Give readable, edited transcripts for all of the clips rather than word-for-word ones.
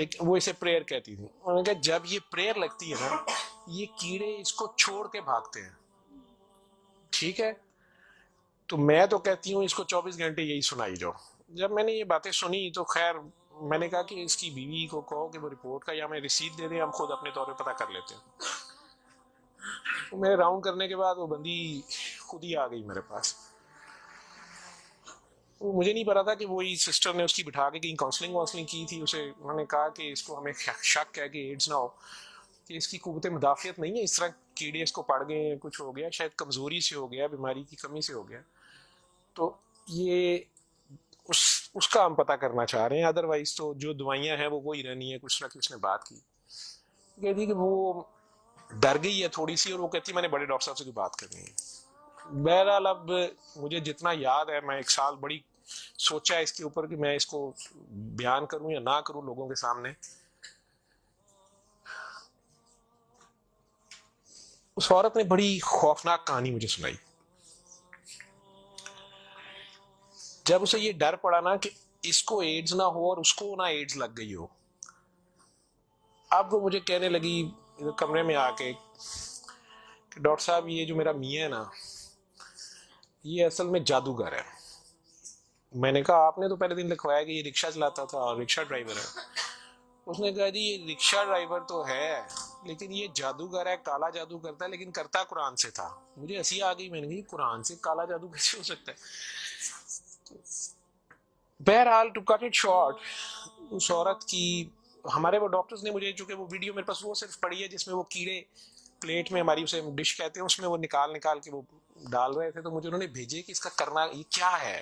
لیکن وہ اسے پریئر کہتی تھی. انہوں نے کہا جب یہ پریئر لگتی ہے نا یہ کیڑے اس کو چھوڑ کے بھاگتے ہیں. ٹھیک ہے, تو میں تو کہتی ہوں اس کو 24 گھنٹے یہی سنائی جاؤ. جب میں نے یہ باتیں سنی تو خیر میں نے کہا کہ اس کی بیوی کو کہو کہ وہ رپورٹ کا یا ہمیں رسید دے دیں, ہم خود اپنے طور پہ پتہ کر لیتے ہیں. میرے راؤنڈ کرنے کے بعد وہ بندی خود ہی آ گئی میرے پاس. مجھے نہیں پتا تھا کہ وہی سسٹر نے اس کی بٹھا کے کہیں کاؤنسلنگ کی تھی. اسے انہوں نے کہا کہ اس کو ہمیں شک ہے کہ ایڈز نہ ہو, کہ اس کی قوت مدافعت نہیں ہے, اس طرح کیڑے اس کو پڑ گئے, کچھ ہو گیا, شاید کمزوری سے ہو گیا, بیماری کی کمی سے ہو گیا. تو یہ اس کا ہم پتہ کرنا چاہ رہے ہیں. ادروائز تو جو دوائیاں ہیں وہ وہی رہنی ہے. کچھ طرح کی اس نے بات کی, کہتی کہ وہ ڈر گئی ہے تھوڑی سی, اور وہ کہتی میں نے بڑے ڈاکٹر صاحب سے کوئی بات کرنی ہے. بہرحال اب مجھے جتنا یاد ہے, میں 1 سال بڑی سوچا ہے اس کے اوپر کہ میں اس کو بیان کروں یا نہ کروں لوگوں کے سامنے. اس عورت نے بڑی خوفناک کہانی مجھے سنائی. جب اسے یہ ڈر پڑا نا کہ اس کو ایڈز نہ ہو اور اس کو نہ ایڈز لگ گئی ہو, اب وہ مجھے کہنے لگی کمرے میں آ کے کہ ڈاکٹر صاحب یہ جو میرا میاں ہے نا یہ اصل میں جادوگر ہے. میں نے کہا آپ نے تو پہلے دن لکھوایا کہ یہ رکشہ چلاتا تھا اور رکشہ ڈرائیور ہے. اس نے کہا جی یہ رکشہ ڈرائیور تو ہے لیکن یہ جادوگر ہے, کالا جادو کرتا ہے, لیکن کرتا قرآن سے تھا. مجھے ہنسی آ گئی, میں نے کہا قرآن سے کالا جادو کیسے ہو سکتا ہے. بہرحال ٹو کٹ اٹ شارٹ, اس عورت کی ہمارے وہ ڈاکٹرز نے مجھے, چونکہ وہ ویڈیو میرے پاس وہ صرف پڑی ہے جس میں وہ کیڑے پلیٹ میں ہماری اسے ڈش کہتے ہیں اس میں وہ نکال کے وہ ڈال رہے تھے, تو مجھے انہوں نے بھیجے کہ اس کا کرنا یہ کیا ہے.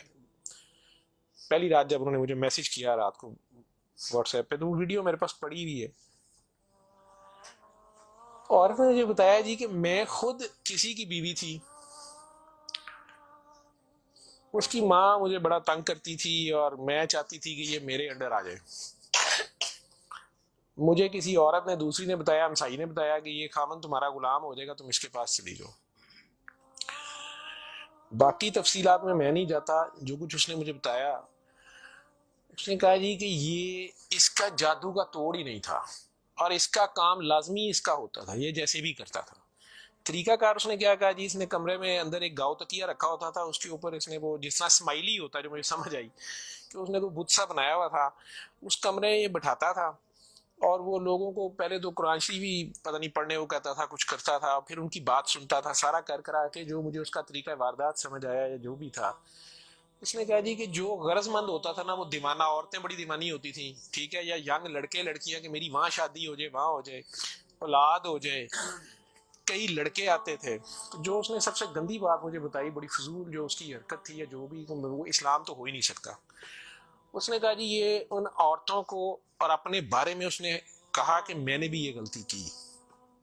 پہلی رات جب انہوں نے مجھے میسج کیا رات کو واٹس ایپ پہ, تو وہ ویڈیو میرے پاس پڑی ہوئی ہے. اور نے مجھے بتایا جی کہ میں خود کسی کی بیوی تھی, اس کی ماں مجھے بڑا تنگ کرتی تھی اور میں چاہتی تھی کہ یہ میرے انڈر آ جائے. مجھے کسی عورت نے, دوسری نے بتایا, ہمسائی نے بتایا کہ یہ خامن تمہارا غلام ہو جائے گا, تم اس کے پاس چلی جاؤ. باقی تفصیلات میں نہیں جاتا. جو کچھ اس نے مجھے بتایا, اس نے کہا جی کہ یہ اس کا جادو کا توڑ ہی نہیں تھا اور اس کا کام لازمی اس کا ہوتا تھا, یہ جیسے بھی کرتا تھا. طریقہ کار اس نے کیا کہا جی, اس نے کمرے میں اندر ایک گاؤ تکیہ رکھا ہوتا تھا, اس کے اوپر اس نے وہ جس طرح اسمائلی ہوتا ہے, جو مجھے سمجھ آئی کہ اس نے کوئی بت سا بنایا ہوا تھا, اس کمرے یہ بٹھاتا تھا اور وہ لوگوں کو پہلے تو قرآن شریف بھی پتہ نہیں پڑھنے کو کہتا تھا, کچھ کرتا تھا, پھر ان کی بات سنتا تھا, سارا کر کرا کے جو مجھے اس کا طریقہ واردات سمجھ آیا یا جو بھی تھا. اس نے کہا جی کہ جو غرض مند ہوتا تھا نا وہ دیوانہ, عورتیں بڑی دیوانی ہوتی تھیں, ٹھیک ہے, یا ینگ لڑکے لڑکیاں کہ میری وہاں شادی ہو جائے, وہاں ہو جائے, اولاد ہو جائے, کئی لڑکے آتے تھے. جو اس نے سب سے گندی بات مجھے بتائی, بڑی فضول جو اس کی حرکت تھی یا جو بھی, وہ اسلام تو ہو ہی نہیں سکتا. اس نے کہا جی یہ ان عورتوں کو, اور اپنے بارے میں اس نے کہا کہ میں نے بھی یہ غلطی کی,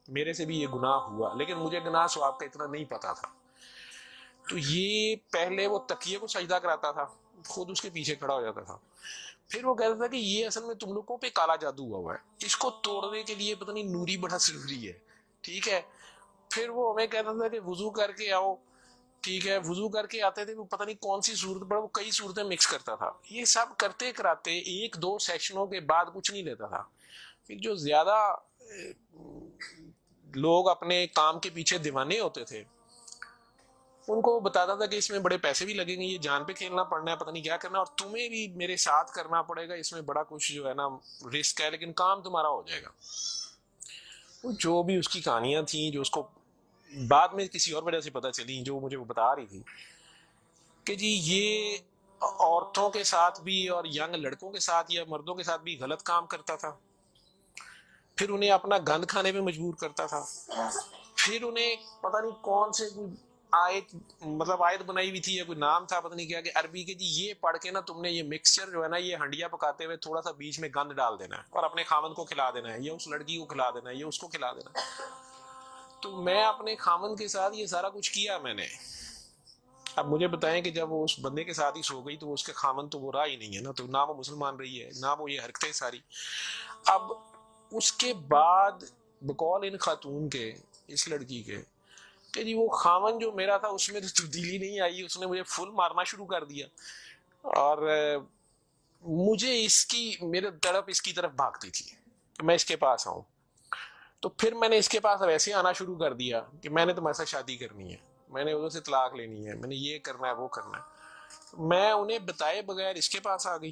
میرے سے بھی یہ گناہ ہوا, لیکن مجھے گناہ ثواب کا اتنا نہیں پتا تھا. تو یہ پہلے وہ تکیے کو سجدہ کراتا تھا, خود اس کے پیچھے کھڑا ہو جاتا تھا, پھر وہ کہتا تھا کہ یہ اصل میں تم لوگوں پہ کالا جادو ہوا ہے, اس کو توڑنے کے لیے پتہ نہیں نوری بڑا ضروری ہے, ٹھیک ہے. پھر وہ ہمیں کہتا تھا کہ وضو کر کے آؤ, ٹھیک ہے, وضو کر کے آتے تھے, وہ پتہ نہیں کون سی صورت پر وہ کئی صورتیں مکس کرتا تھا. یہ سب کرتے کراتے 1-2 سیشنوں کے بعد کچھ نہیں لیتا تھا. پھر جو زیادہ لوگ اپنے کام کے پیچھے دیوانے ہوتے تھے ان کو بتاتا تھا کہ اس میں بڑے پیسے بھی لگیں گے, یہ جان پہ کھیلنا پڑنا ہے, پتہ نہیں کیا کرنا, اور تمہیں بھی میرے ساتھ کرنا پڑے گا, اس میں بڑا کچھ جو ہے نا رسک ہے, لیکن کام تمہارا ہو جائے گا. جو بھی اس کی کہانیاں تھیں, جو اس کو بعد میں کسی اور وجہ سے پتہ چلی, جو مجھے وہ بتا رہی تھی کہ جی یہ عورتوں کے ساتھ بھی اور ینگ لڑکوں کے ساتھ یا مردوں کے ساتھ بھی غلط کام کرتا تھا, پھر انہیں اپنا گند کھانے میں مجبور کرتا تھا, پھر انہیں پتہ نہیں کون سے آیت بنائی ہوئی تھی یا کوئی نام تھا, پتہ نہیں کیا, کہ عربی کے جی یہ پڑھ کے نا تم نے یہ مکسچر جو ہے نا, یہ ہنڈیا پکاتے ہوئے تھوڑا سا بیچ میں گند ڈال دینا ہے اور اپنے خامن کو کھلا دینا ہے, یا اس لڑکی کو کھلا دینا ہے, یا اس کو کھلا دینا ہے. تو میں اپنے خامن کے ساتھ یہ سارا کچھ کیا میں نے. اب مجھے بتائیں کہ جب وہ اس بندے کے ساتھ ہی سو گئی تو اس کے خامن تو وہ رہا ہی نہیں ہے نا, تو نہ وہ مسلمان رہی ہے, نہ وہ یہ حرکتیں ساری. اب اس کے بعد بقول ان خاتون کے, اس لڑکی کے, کہ جی وہ خامن جو میرا تھا اس میں تو تبدیلی نہیں آئی, اس نے مجھے فل مارنا شروع کر دیا. اور مجھے اس کی میرے تڑپ اس کی طرف بھاگتی تھی کہ میں اس کے پاس آؤں. تو پھر میں نے اس کے پاس ویسے آنا شروع کر دیا کہ میں نے تمہارے ساتھ شادی کرنی ہے, میں نے ادھر سے طلاق لینی ہے, میں نے یہ کرنا ہے وہ کرنا ہے. میں انہیں بتائے بغیر اس کے پاس آ گئی.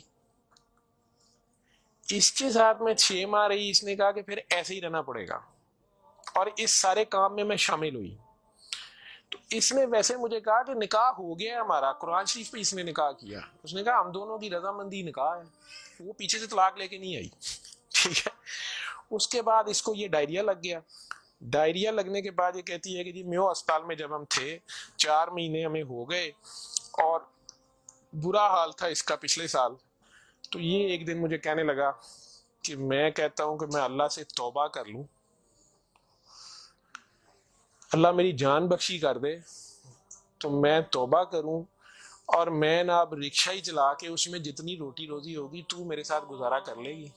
اس کے ساتھ میں 6 ماہ رہی. اس نے کہا کہ پھر ایسے ہی رہنا پڑے گا, اور اس سارے کام میں شامل ہوئی. تو اس نے ویسے مجھے کہا کہ نکاح ہو گیا ہمارا, قرآن شریف پہ اس نے نکاح کیا. اس نے کہا ہم دونوں کی رضامندی نکاح ہے, وہ پیچھے سے طلاق لے کے نہیں آئی. ٹھیک ہے. اس کے بعد اس کو یہ ڈائریا لگ گیا. ڈائریا لگنے کے بعد یہ کہتی ہے کہ جی میو اسپتال میں جب ہم تھے 4 مہینے ہمیں ہو گئے, اور برا حال تھا اس کا پچھلے سال. تو یہ ایک دن مجھے کہنے لگا کہ میں کہتا ہوں کہ میں اللہ سے توبہ کر لوں, اللہ میری جان بخشی کر دے, تو میں توبہ کروں, اور میں نا اب رکشہ ہی چلا کے اس میں جتنی روٹی روزی ہوگی تو میرے ساتھ گزارا کر لے گی,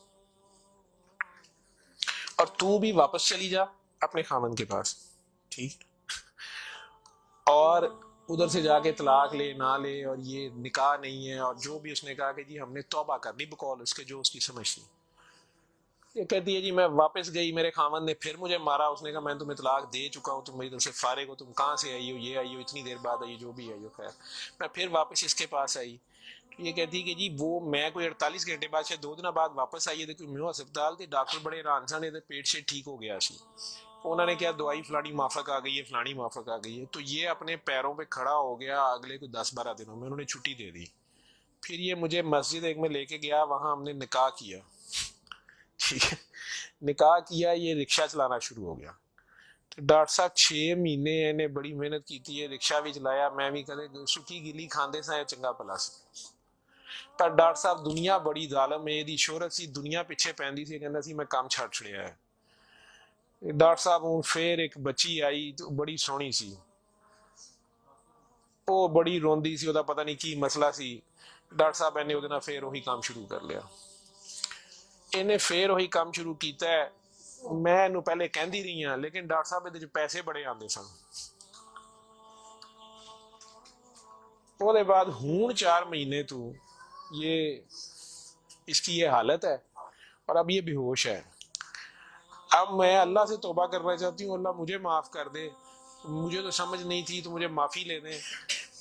اور تو بھی واپس چلی جا اپنے خامن کے پاس. ٹھیک. اور ادھر سے جا کے طلاق لے نہ لے, اور یہ نکاح نہیں ہے, اور جو بھی اس نے کہا کہ جی ہم نے توبہ کرنی بقول اس کے جو اس کی سمجھ تھی. یہ کہتی ہے جی میں واپس گئی, میرے خامن نے پھر مجھے مارا. اس نے کہا میں تمہیں طلاق دے چکا ہوں, تم میری طرف سے فارغ ہو, تم کہاں سے آئی ہو, یہ آئی ہو اتنی دیر بعد آئی ہو, جو بھی آئی ہو. خیر میں پھر واپس اس کے پاس آئی. یہ کہتی کہ جی وہ میں کوئی 48 گھنٹے بعد شاید 2 دن بعد واپس آئی ہے. دیکھو میو ہسپتال تھے, ڈاکٹر بڑے حیران سان تھے, پیٹ سے ٹھیک ہو گیا سی. انہوں نے کیا دوائی فلانی مافک آ گئی ہے, فلانی مافک آ گئی ہے. تو یہ اپنے پیروں پہ کھڑا ہو گیا. اگلے کوئی 10-12 دنوں میں انہوں نے چھٹی دے دی. پھر یہ مجھے مسجد ایک میں لے کے گیا, وہاں ہم نے نکاح کیا. ٹھیک ہے. نکاح کیا, یہ رکشہ چلانا شروع ہو گیا. تو ڈاکٹر صاحب 6 مہینے نے بڑی محنت کی تھی, یہ رکشہ بھی چلایا, میں بھی کدے سکی گلی کھاندے سا چنگا پلا سی. پر ڈاکٹر صاحب دنیا بڑی ظالم ہے, دی شہرت سی دنیا پیچھے پہندی سی, کہندا سی میں کام چھڑ چھڑیا ہے. ڈاکٹر صاحب ہوں پھر ایک بچی آئی تو بڑی سونی سی, وہ بڑی روندی سی, وہ پتہ نہیں کی مسئلہ سی. ڈاکٹر صاحب نے وہ پھر وہی کام شروع کر لیا. انہیں پھر وہی کام شروع کیتا ہے. میں پہلے کہندی رہی ہوں, لیکن ڈاکٹر صاحب دے پیسے بڑے آندے سن. وہ بعد ہون 4 مہینے تو یہ اس کی یہ حالت ہے, اور اب یہ بے ہوش ہے. اب میں اللہ سے توبہ کرنا چاہتی ہوں, اللہ مجھے معاف کر دے, مجھے تو سمجھ نہیں تھی, تو مجھے معافی لے دیں.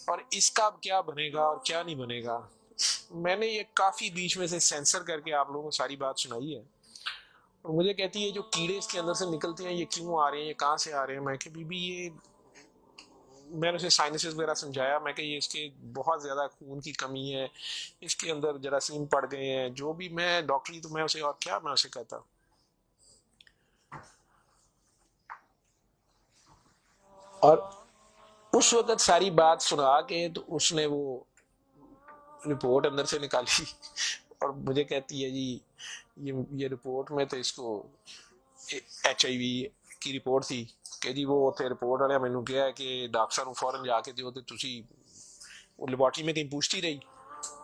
اور اس کا اب کیا بنے گا اور کیا نہیں بنے گا. میں نے یہ کافی بیچ میں سے سینسر کر کے آپ لوگوں کو ساری بات سنائی ہے. اور مجھے کہتی ہے جو کیڑے اس کے اندر سے نکلتے ہیں یہ کیوں آ رہے ہیں, یہ کہاں سے آ رہے ہیں. میں کہ بی بی یہ میں نے اسے سائنسز وغیرہ سمجھایا. میں کہ یہ اس کے بہت زیادہ خون کی کمی ہے, اس کے اندر جراثیم پڑ گئے ہیں, جو بھی. میں ڈاکٹری تو میں اسے اور کیا میں اسے کہتا. اور اس وقت ساری بات سنا کے تو اس نے وہ رپورٹ اندر سے نکالی, اور مجھے کہتی ہے جی یہ رپورٹ میں تو اس کو HIV کی رپورٹ تھی کہ جی وہ اتنے رپورٹ والے مینوں کیا ہے کہ ڈاکٹر صاحب فوراً جا کے دیو, تو تسی وہ لیبارٹری میں کہیں پوچھتی رہی.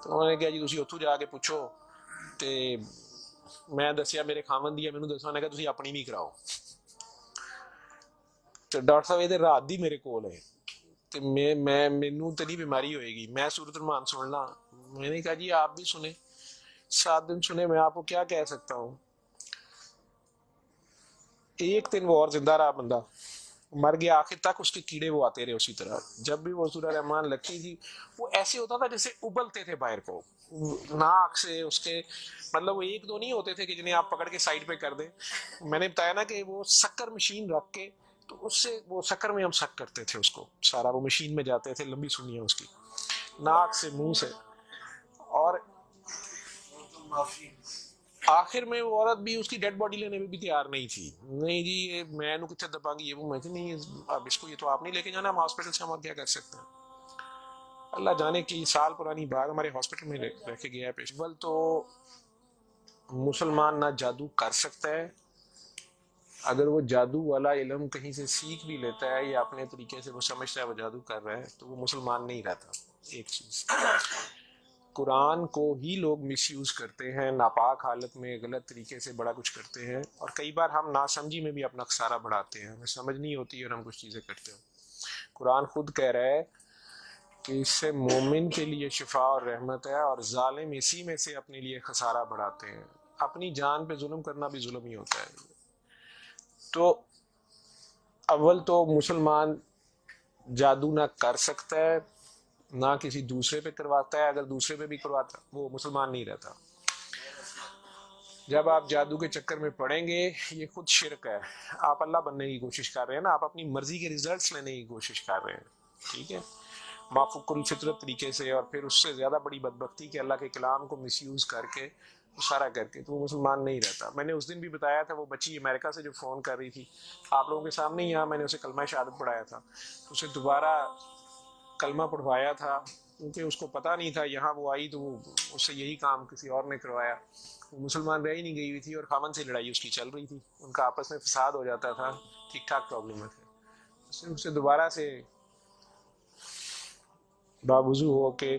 تو انہوں نے کہا جی تسی اتوں جا کے پوچھو. تے میں دسیا میرے خامن دی ہے, مینوں دسو. نے کہا تسی اپنی بھی کراؤ. تو ڈاکٹر صاحب یہ رات دی میرے کول ہے, مینوں تو نہیں بیماری ہوئے گی, میں سورۃ الرحمان سن لا. میں نے کہا جی آپ بھی سنیں, 7 دن سنے, میں آپ کو کیا کہہ سکتا ہوں. ایک دن وہ اور زندہ رہا, بندہ مر گیا. آخر تک اس کے کیڑے وہ آتے رہے اسی طرح. جب بھی وہ سورہ رحمان لگتی تھی وہ ایسے ہوتا تھا جیسے ابلتے تھے باہر کو, ناک سے اس کے. مطلب وہ 1-2 نہیں ہوتے تھے کہ جنہیں آپ پکڑ کے سائڈ پہ کر دیں. میں نے بتایا نا کہ وہ شکر مشین رکھ کے, تو اس سے وہ شکر میں ہم شک کرتے تھے اس کو سارا. وہ مشین میں جاتے تھے, لمبی سنیاں اس کی, ناک سے منہ سے. اور آخر میں وہ عورت بھی اس کی ڈیڈ باڈی لینے میں بھی تیار نہیں تھی. نہیں جی یہ میں نو کتنے دبا گی, یہ وہ. میں نہیں, اب اس کو یہ تو آپ نہیں لے کے جانا, ہم ہاسپٹل سے ہم کیا کر سکتے ہیں. اللہ جانے کی سال پرانی بات ہمارے ہاسپٹل میں رہ کے گیا ہے پیش. اول تو مسلمان نہ جادو کر سکتا ہے, اگر وہ جادو والا علم کہیں سے سیکھ بھی لیتا ہے یا اپنے طریقے سے وہ سمجھتا ہے وہ جادو کر رہا ہے, تو وہ مسلمان نہیں رہتا. ایک چیز, قرآن کو ہی لوگ مس یوز کرتے ہیں, ناپاک حالت میں غلط طریقے سے بڑا کچھ کرتے ہیں. اور کئی بار ہم ناسمجھی میں بھی اپنا خسارہ بڑھاتے ہیں, ہمیں سمجھ نہیں ہوتی اور ہم کچھ چیزیں کرتے ہیں. قرآن خود کہہ رہا ہے کہ اس سے مومن کے لیے شفا اور رحمت ہے، اور ظالم اسی میں سے اپنے لیے خسارہ بڑھاتے ہیں. اپنی جان پہ ظلم کرنا بھی ظلم ہی ہوتا ہے. تو اول تو مسلمان جادو نہ کر سکتا ہے نہ کسی دوسرے پہ کرواتا ہے. اگر دوسرے پہ بھی کرواتا وہ مسلمان نہیں رہتا. جب آپ جادو کے چکر میں پڑیں گے یہ خود شرک ہے. آپ اللہ بننے کی کوشش کر رہے ہیں نا، آپ اپنی مرضی کے ریزلٹس لینے کی کوشش کر رہے ہیں. ٹھیک ہے، مافوق الفطرت طریقے سے، اور پھر اس سے زیادہ بڑی بدبختی کہ اللہ کے کلام کو مس یوز کر کے اشارہ کر کے، تو وہ مسلمان نہیں رہتا. میں نے اس دن بھی بتایا تھا، وہ بچی امریکہ سے جو فون کر رہی تھی آپ لوگوں کے سامنے ہی، یہاں میں نے اسے کلمہ شہادت پڑھایا تھا، اسے دوبارہ کلمہ پڑھوایا تھا کیونکہ اس کو پتہ نہیں تھا. یہاں وہ آئی تو اس سے یہی کام کسی اور نے کروایا. وہ مسلمان رہ ہی نہیں گئی ہوئی تھی، اور خامن سے لڑائی اس کی چل رہی تھی، ان کا آپس میں فساد ہو جاتا تھا، ٹھیک ٹھاک پرابلم ہے. اسے دوبارہ سے باوضو ہو کے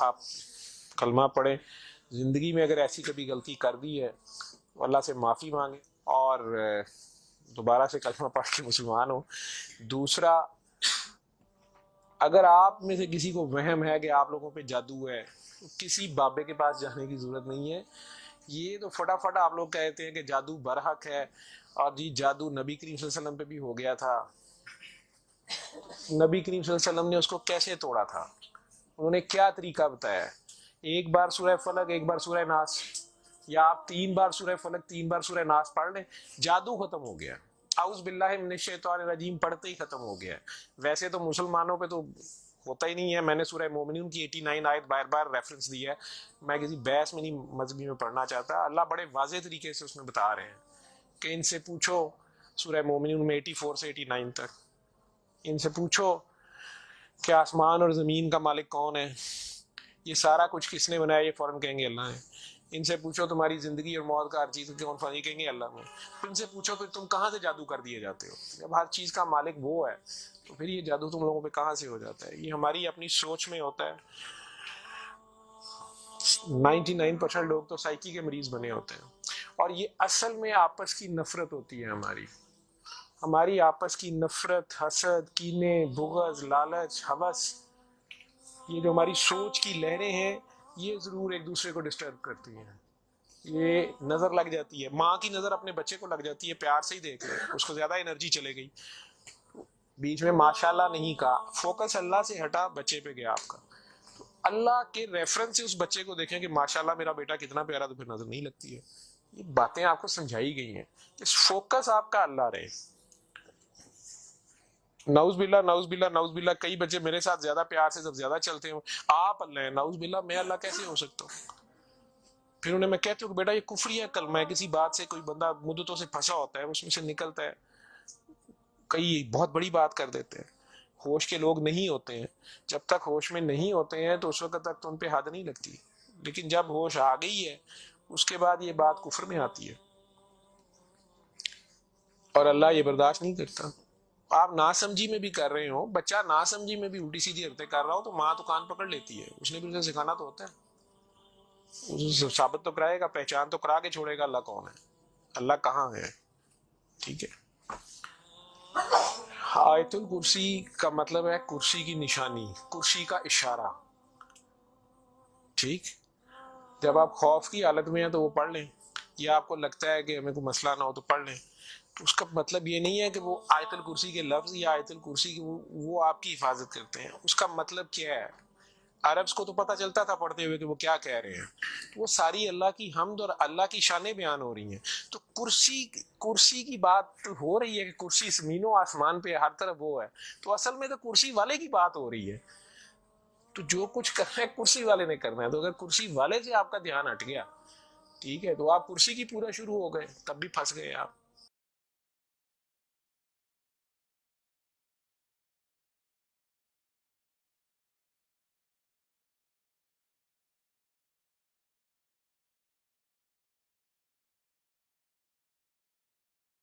آپ کلمہ پڑھیں. زندگی میں اگر ایسی کبھی غلطی کر دی ہے تو اللہ سے معافی مانگیں اور دوبارہ سے کلمہ پڑھ کے مسلمان ہو. دوسرا، اگر آپ میں سے کسی کو وہم ہے کہ آپ لوگوں پہ جادو ہے تو کسی بابے کے پاس جانے کی ضرورت نہیں ہے. یہ تو فٹافٹ آپ لوگ کہتے ہیں کہ جادو برحق ہے، اور جی جادو نبی کریم صلی اللہ علیہ وسلم پہ بھی ہو گیا تھا. نبی کریم صلی اللہ علیہ وسلم نے اس کو کیسے توڑا تھا؟ انہوں نے کیا طریقہ بتایا ہے؟ ایک بار سورہ فلق، ایک بار سورہ ناس، یا آپ 3 بار سورہ فلق 3 بار سورہ ناس پڑھ لیں، جادو ختم ہو گیا. اعوذ باللہ من الشیطان الرجیم پڑھتے ہی ختم ہو گیا. ویسے تو مسلمانوں پہ تو ہوتا ہی نہیں ہے. میں نے سورہ مومنون کی 89 آیت بار بار ریفرنس دی ہے. میں کسی بحث میں نہیں مذہبی میں پڑھنا چاہتا. اللہ بڑے واضح طریقے سے اس میں بتا رہے ہیں کہ ان سے پوچھو، سورہ مومنون میں 84 سے 89 تک، ان سے پوچھو کہ آسمان اور زمین کا مالک کون ہے، یہ سارا کچھ کس نے بنایا؟ یہ فوراً کہیں گے اللہ ہے. ان سے پوچھو تمہاری زندگی اور موت کا ہر چیز کون فانی؟ کہیں گے اللہ میں. ان سے پوچھو پھر تم کہاں سے جادو کر دیے جاتے ہو؟ جب ہر چیز کا مالک وہ ہے تو پھر یہ جادو تم لوگوں پہ کہاں سے ہو جاتا ہے؟ یہ ہماری اپنی سوچ میں ہوتا ہے. 99% لوگ تو سائیکی کے مریض بنے ہوتے ہیں، اور یہ اصل میں آپس کی نفرت ہوتی ہے. ہماری آپس کی نفرت، حسد، کینے، بغض، لالچ، ہوس، یہ جو ہماری سوچ کی لہریں ہیں یہ ضرور ایک دوسرے کو ڈسٹرب کرتی ہیں. یہ نظر لگ جاتی ہے، ماں کی نظر اپنے بچے کو لگ جاتی ہے، پیار سے ہی دیکھ لے، اس کو زیادہ انرجی چلے گئی، بیچ میں ماشاءاللہ نہیں کہا، فوکس اللہ سے ہٹا، بچے پہ گیا آپ کا. تو اللہ کے ریفرنس سے اس بچے کو دیکھیں کہ ماشاءاللہ میرا بیٹا کتنا پیارا، تو پھر نظر نہیں لگتی ہے. یہ باتیں آپ کو سمجھائی گئی ہیں کہ فوکس آپ کا اللہ رہے. نعوذ باللہ نعوذ باللہ نعوذ باللہ، کئی بچے میرے ساتھ زیادہ پیار سے جب زیادہ چلتے ہوں، آپ اللہ ہیں، نعوذ باللہ میں اللہ کیسے ہو سکتا ہوں؟ پھر انہیں میں کہتی ہوں کہ بیٹا یہ کفری ہے کلمہ ہے. کسی بات سے کوئی بندہ مدتوں سے پھنسا ہوتا ہے، اس میں سے نکلتا ہے، کئی بہت بڑی بات کر دیتے ہیں. ہوش کے لوگ نہیں ہوتے ہیں، جب تک ہوش میں نہیں ہوتے ہیں تو اس وقت تک تو ان پہ حد نہیں لگتی، لیکن جب ہوش آ گئی ہے اس کے بعد یہ بات کفر میں آتی ہے، اور اللہ یہ برداشت نہیں کرتا. آپ ناسمجھی میں بھی کر رہے ہو، بچہ ناسمجھی میں بھی الٹی سیدھی حرکتیں کر رہا ہو تو ماں تو کان پکڑ لیتی ہے، اس نے بھی اسے سکھانا تو ہوتا ہے، اسے ثابت تو کرائے گا، پہچان تو کرا کے چھوڑے گا اللہ کون ہے، اللہ کہاں ہے. ٹھیک ہے، آیت الکرسی کا مطلب ہے کرسی کی نشانی، کرسی کا اشارہ. ٹھیک، جب آپ خوف کی حالت میں ہیں تو وہ پڑھ لیں، یا آپ کو لگتا ہے کہ ہمیں کوئی مسئلہ نہ ہو تو پڑھ لیں. اس کا مطلب یہ نہیں ہے کہ وہ آیت الکرسی کے لفظ یا آیت الکرسی کی وہ آپ کی حفاظت کرتے ہیں. اس کا مطلب کیا ہے؟ عربز کو تو پتہ چلتا تھا پڑھتے ہوئے کہ وہ کیا کہہ رہے ہیں. وہ ساری اللہ کی حمد اور اللہ کی شانیں بیان ہو رہی ہیں. تو کرسی کی بات ہو رہی ہے کہ کرسی زمین و آسمان پہ ہر طرف وہ ہے، تو اصل میں تو کرسی والے کی بات ہو رہی ہے. تو جو کچھ کرنا ہے کرسی والے نے کرنا ہے. تو اگر کرسی والے سے آپ کا دھیان ہٹ گیا، ٹھیک ہے، تو آپ کرسی کی پورا شروع ہو گئے، تب بھی پھنس گئے آپ.